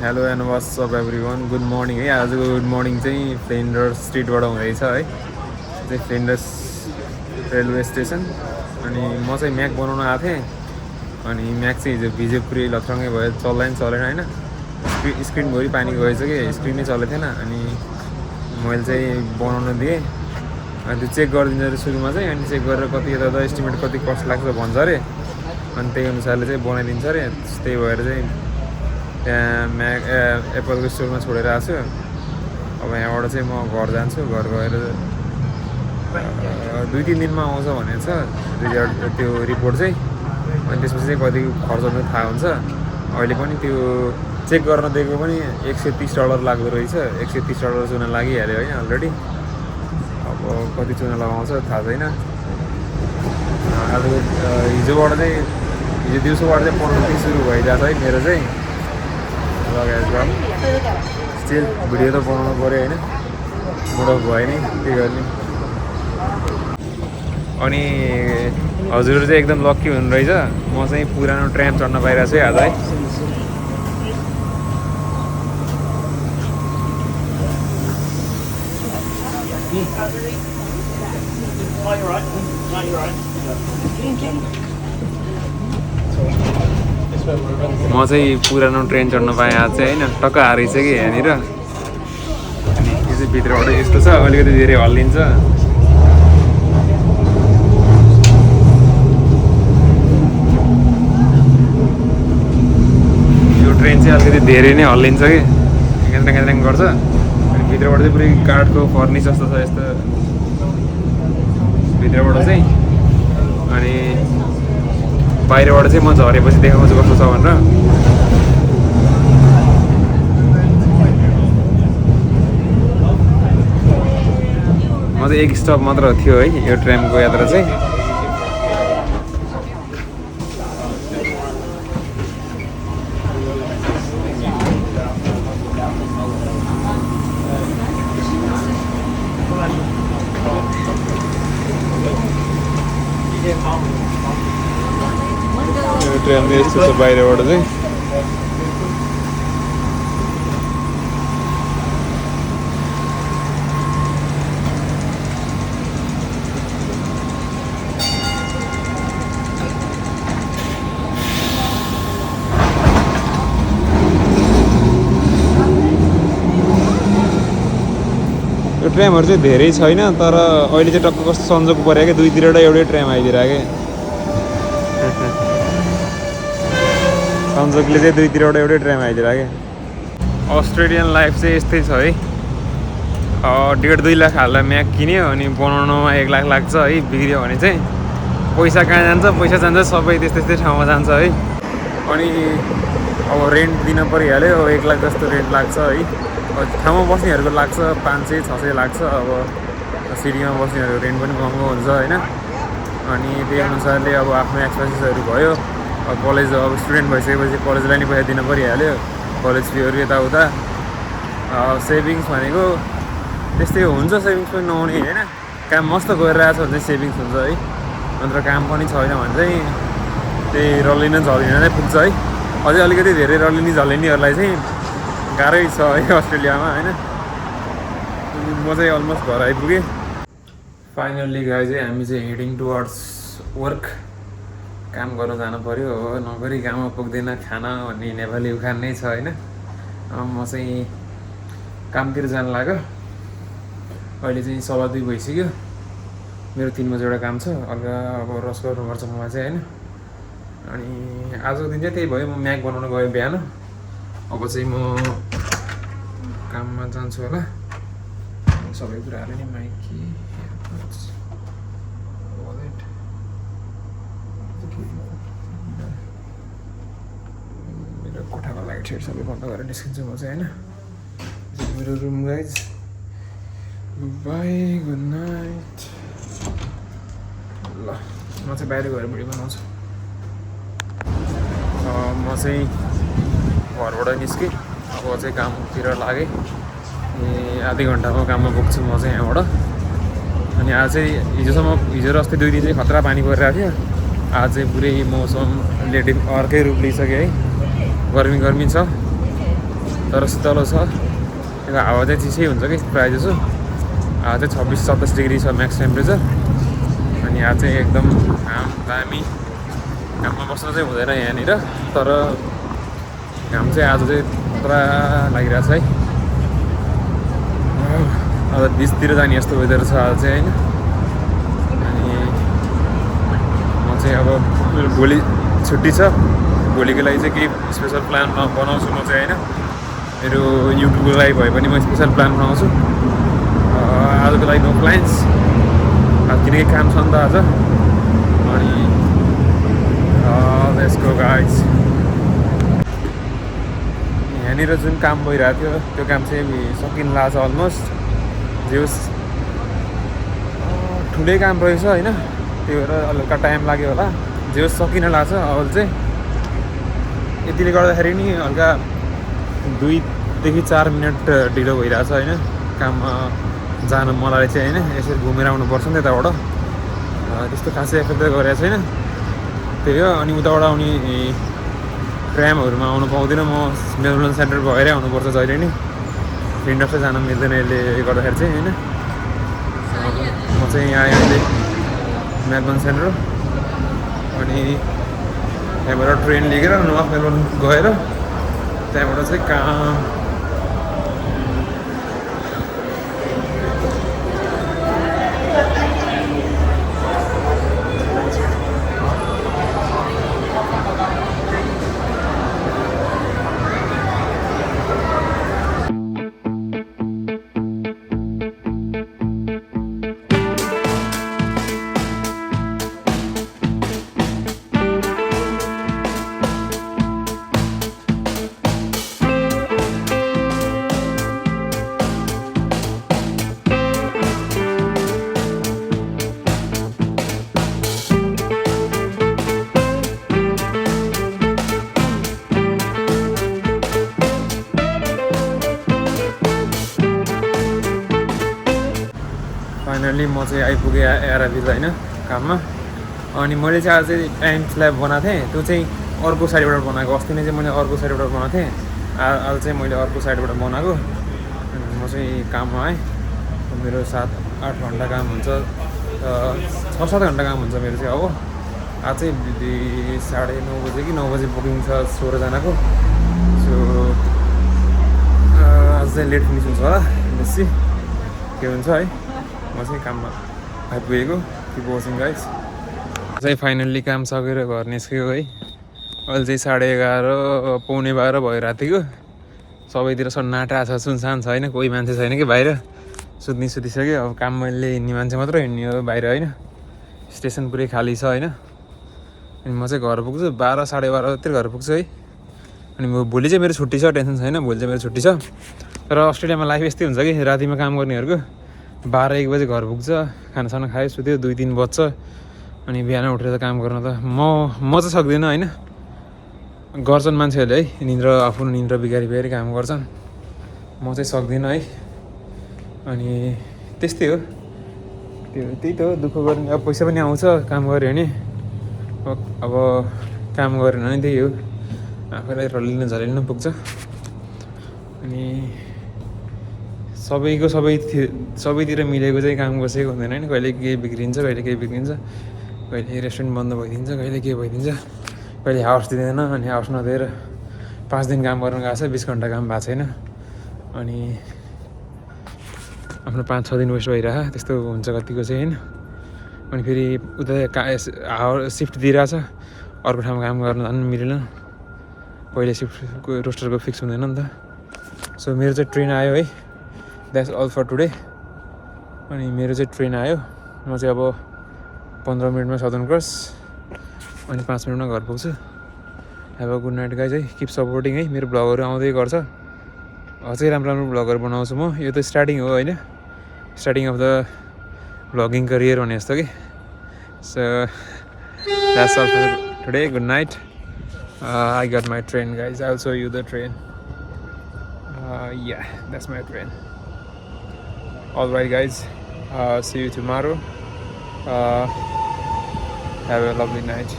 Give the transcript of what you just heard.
Hello and what's up everyone good morning है। आजको good morning चाहिँ फ्लेन्डर्स स्ट्रिटबाट हुँदैछ है। चाहिँ फ्लेन्डर्स रेलवे स्टेसन। अनि म चाहिँ म्याक बनाउन आएको थिएँ। अनि म्याक चाहिँ हिजो भिज्यो पुरै लथ्रङ्गै भयो, चल्दैन होइन। स्क्रिनभरि पानी गएछ कि स्क्रिनै चलेको थिएन। अनि मैले चाहिँ बनाउन दिएँ। अनि त्यो चेक गरिदिन्छ अरे सुरुमा चाहिँ। अनि चेक गरेर कति यता एस्टिमेट कति कस्ट लाग्छ भन्छ अरे। अनि त्यही अनुसारले चाहिँ बनाइदिन्छ अरे। त्यही भएर चाहिँ त्यहाँ एप्पलको स्टोरमा छोडेर आएको छु। अब यहाँबाट चाहिँ म घर जान्छु। घर गएर 2-3 दिनमा आउँछ भनेको छ रिजल्ट, त्यो रिपोर्ट चाहिँ। अनि त्यसपछि चाहिँ कति खर्च पनि थाहा हुन्छ। अहिले पनि त्यो चेक गर्न दिएको पनि $130 लाग्दो रहेछ। $130 चुना लागिहाल्यो है अलरेडी। अब कति चुना लगाउँछ थाहा छैन। आज हिजोबाट चाहिँ हिजो दिउँसोबाट चाहिँ पढाउनु सुरु भइरहेको छ है मेरो चाहिँ। लगाएर स्टिल भिडियो त बनाउनु पऱ्यो होइन, मुड अफ भयो नि, के गर्ने। अनि हजुरहरू चाहिँ एकदम लक्की हुनुहुँदो रहेछ। म चाहिँ पुरानो ट्रेन चढ्न पाइरहेको छु आज है। म चाहिँ पुरानो ट्रेन चढ्न पाएँ आज चाहिँ होइन। टक्क हारेछ कि यहाँनिर। अनि यो चाहिँ भित्रबाट यस्तो छ, अलिकति धेरै हल्लिन्छ। यो ट्रेन चाहिँ अलिकति धेरै नै हल्लिन्छ कि, ग्यान्द्राङ गर्छ। अनि भित्रबाट चाहिँ पुरै काठको फर्निच जस्तो छ यस्तो भित्रबाट चाहिँ। अनि बाहिरबाट चाहिँ म झरेपछि देखाउँछु कस्तो छ भनेर। म चाहिँ एक स्टप मात्र थियो है यो ट्रेनको यात्रा चाहिँ। ट्रेन यस्तो छ बाहिरबाट चाहिँ। यो ट्रेमहरू चाहिँ धेरै छैन, तर अहिले चाहिँ टक्क कस्तो सन्जोग पऱ्यो क्या, दुईतिरवटा एउटै ट्रेम आइदिरहेको क्या। सन्जोगले चाहिँ दुईतिरवटा एउटै ट्रेम आइदिरहेको क्या। अस्ट्रेलियन लाइफ चाहिँ यस्तै छ है। 1.5-2 लाख हाल्दा म्याक किन्यो, अनि बनाउनुमा 1 लाख लाग्छ है। बिग्रियो भने चाहिँ पैसा कहाँ जान्छ, पैसा जान्छ सबै त्यस्तै ठाउँमा जान्छ है। अनि अब रेन्ट दिन परिहाल्यो, 1 लाख जस्तो रेन्ट लाग्छ है। ठाउँमा बस्नेहरूको लाग्छ 500-600 लाग्छ। अब सिटीमा बस्नेहरू रेन्ट पनि महँगो हुन्छ होइन। अनि त्यही अनुसारले अब आफ्नो एक्सपेन्सेसहरू भयो। अब कलेज अब स्टुडेन्ट भइसकेपछि कलेजलाई नि पैसा दिन परिहाल्यो, कलेज फीहरू यताउता। सेभिङ्स भनेको त्यस्तै हुन्छ, सेभिङ्स पनि नहुने होइन। काम मस्त गरिरहेको छ भने चाहिँ सेभिङ्स हुन्छ है। अन्त काम पनि छैन भने चाहिँ त्यही रलिन झलिन नै पुग्छ है। अझै अलिकति धेरै रलिनी झलिनीहरूलाई चाहिँ गाह्रै छ है अस्ट्रेलियामा होइन। म चाहिँ अलमोस्ट घर आइपुगेँ फाइनल्ली। गाई चाहिँ हामी चाहिँ हेडिङ टुवर्ड्स वर्क। काम गर्न जानु पऱ्यो हो, नगरी काममा पुग्दैन खाना भन्ने नेपाली उखान नै छ होइन। म चाहिँ कामतिर जानु लाग्यो। अहिले चाहिँ 2:15 भइसक्यो। मेरो 3 बजे एउटा काम छ, हल्का अब रस गर्नुपर्छ मलाई चाहिँ होइन। अनि आजको दिन चाहिँ त्यही भयो, म म्याक बनाउन गएँ बिहान। अब चाहिँ म काममा जान्छु होला। सबै कुराहरू नि माइकी मेरो कोठाको लाइटहरू सबै बन्द गरेर निस्किन्छु म चाहिँ होइन। मेरो room guys, by good night. ल म चाहिँ बाहिर गएर भिडियो बनाउँछु। म चाहिँ घरबाट निस्केँ, अब चाहिँ कामतिर लागेँ। आधी घन्टाको काममा पुग्छु म चाहिँ यहाँबाट। अनि आज चाहिँ हिजो र अस्ति 2 दिन चाहिँ खतरा पानी परिरहेको थियो। आज चाहिँ पुरै मौसमले अर्कै रूप लिइसक्यो है। गर्मी छ। तर शीतलो छ। त्यो हावा चाहिँ चिसै हुन्छ कि प्रायः जसो। हावा चाहिँ 26-27 डिग्री छ म्याक्स टेम्परेचर। अनि यहाँ चाहिँ एकदम घाम दामी। घाममा बस्न चाहिँ हुँदैन यहाँनिर, तर घाम चाहिँ आज चाहिँ पुरा लागिरहेछ है। अब बिचतिर जाने यस्तो वेदर छ आज चाहिँ होइन। अनि म चाहिँ अब भोलि छुट्टी छ। भोलिको लागि चाहिँ केही स्पेसल प्लान बनाउँछु म चाहिँ होइन। मेरो युट्युबको लागि भए पनि म स्पेसल प्लान बनाउँछु। आजको लागि नो प्लान्स, किनकि काम छ नि त आज। अनि लेट्स गो गाइज। यहाँनिर जुन काम भइरहेको थियो त्यो काम चाहिँ सकिन लाग्छ अलमोस्ट। जे होस् ठुलै काम रहेछ होइन, त्यही भएर हल्का टाइम लाग्यो होला। जे होस् सकिन लाग्छ अब चाहिँ। यतिले गर्दाखेरि नि हल्का 2देखि 4 मिनट ढिलो भइरहेछ होइन काममा जानु मलाई चाहिँ होइन। यसरी घुमेर आउनुपर्छ नि त्यताबाट, त्यस्तो खासै एफेक्ट त गरेको छैन त्यही हो। अनि उताबाट आउने ट्रामहरूमा आउनु पाउँदिनँ म, मेलबोर्न सेन्टर भएरै आउनुपर्छ जहिले नि। फ्रेन्ड अफै जान मिल्दैन यसले गर्दाखेरि चाहिँ होइन। म चाहिँ यहाँ अहिले मेलबोर्न सेन्टर, अनि त्यहाँबाट ट्रेन लिएर नर्थ मेलबोर्न गएर त्यहाँबाट चाहिँ काम फाइनली म चाहिँ आइपुगेँ एराभिल होइन काममा। अनि मैले चाहिँ आज चाहिँ टाइम स्ल्याब बनाएको थिएँ, त्यो चाहिँ अर्को साइडबाट बनाएको। अस्ति नै चाहिँ मैले अर्को साइडबाट बनाएको थिएँ, आज चाहिँ मैले अर्को साइडबाट बनाएको। अनि म चाहिँ काममा आएँ। मेरो 7-8 घन्टा काम हुन्छ, 6-7 घन्टा काम हुन्छ मेरो चाहिँ। अब आज चाहिँ 9:30 बजे कि 9 बजे बुकिङ छ 16 जनाको। सो आज चाहिँ लेट फिनिस हुन्छ होला, बेसी के हुन्छ है। म चाहिँ काममा आइपुगेको कि बसिङ गाइस। चाहिँ फाइनल्ली काम सकेर घर निस्केको है। अहिले चाहिँ 11:30 पौने 12 भयो रातिको। सबैतिर सन्नाटा छ, सुनसान छ होइन, कोही मान्छे छैन कि बाहिर। सुतिसक्यो। अब काम मैले हिँड्ने मान्छे मात्र हिँड्ने हो बाहिर होइन। स्टेसन पुरै खाली छ होइन। अनि म चाहिँ घर पुग्छु 12 साढे 12तिर घर पुग्छु है। अनि भोलि चाहिँ मेरो छुट्टी छ, टेन्सन छैन। भोलि चाहिँ मेरो छुट्टी छ। तर अस्ट्रेलियामा लाइफ यस्तै हुन्छ कि रातिमा काम गर्नेहरूको 12-1 बजे घर पुग्छ, खानासाना खायो, सुत्यो, 2-3 बज्छ। अनि बिहान उठेर त काम गर्न त म चाहिँ सक्दिनँ होइन। गर्छन् मान्छेहरूले है, निन्द्रा आफ्नो निन्द्रा बिगारी काम गर्छन्। म चाहिँ सक्दिनँ है। अनि त्यस्तै हो, त्यही त हो, दुःख गर्ने। अब पैसा पनि आउँछ काम गऱ्यो भने। अब काम गरेन भने त्यही हो, आफैलाई रलिन झलिन पुग्छ। अनि सबैतिर मिलेको चाहिँ काम बसेको हुँदैन होइन। कहिले केही बिग्रिन्छ, कहिले केही बिग्रिन्छ, कहिले रेस्टुरेन्ट बन्द भइदिन्छ, कहिले के भइदिन्छ, कहिले हाउस दिँदैन। अनि हाउस नदिएर 5 दिन काम गर्न गएको छ, 20 घन्टा काम भएको छैन। अनि आफ्नो 5-6 दिन वेस्ट भइरहेको, त्यस्तो हुन्छ कतिको चाहिँ होइन। अनि फेरि उता सिफ्ट दिइरहेछ, अर्को ठाउँमा काम गर्न झन् मिलेन। पहिले सिफ्टको रोस्टरको फिक्स हुँदैन नि त। सो मेरो चाहिँ ट्रेन आयो है, द्याट्स अल फर टुडे। अनि मेरो चाहिँ ट्रेन आयो, म चाहिँ अब 15 मिनटमा साउदर्न क्रस, अनि 5 मिनटमा घर पुग्छु। Have a good night guys है, किप सपोर्टिङ है। मेरो भ्लगहरू आउँदै गर्छ, अझै राम्रो भ्लगहरू बनाउँछु म। यो त स्टार्टिङ हो होइन, starting of the vlogging career भने जस्तो कि। So that's all for today, good night. I got my train guys, I'll show you the train. Yeah, that's my train. Alright guys, see you tomorrow. Have a lovely night.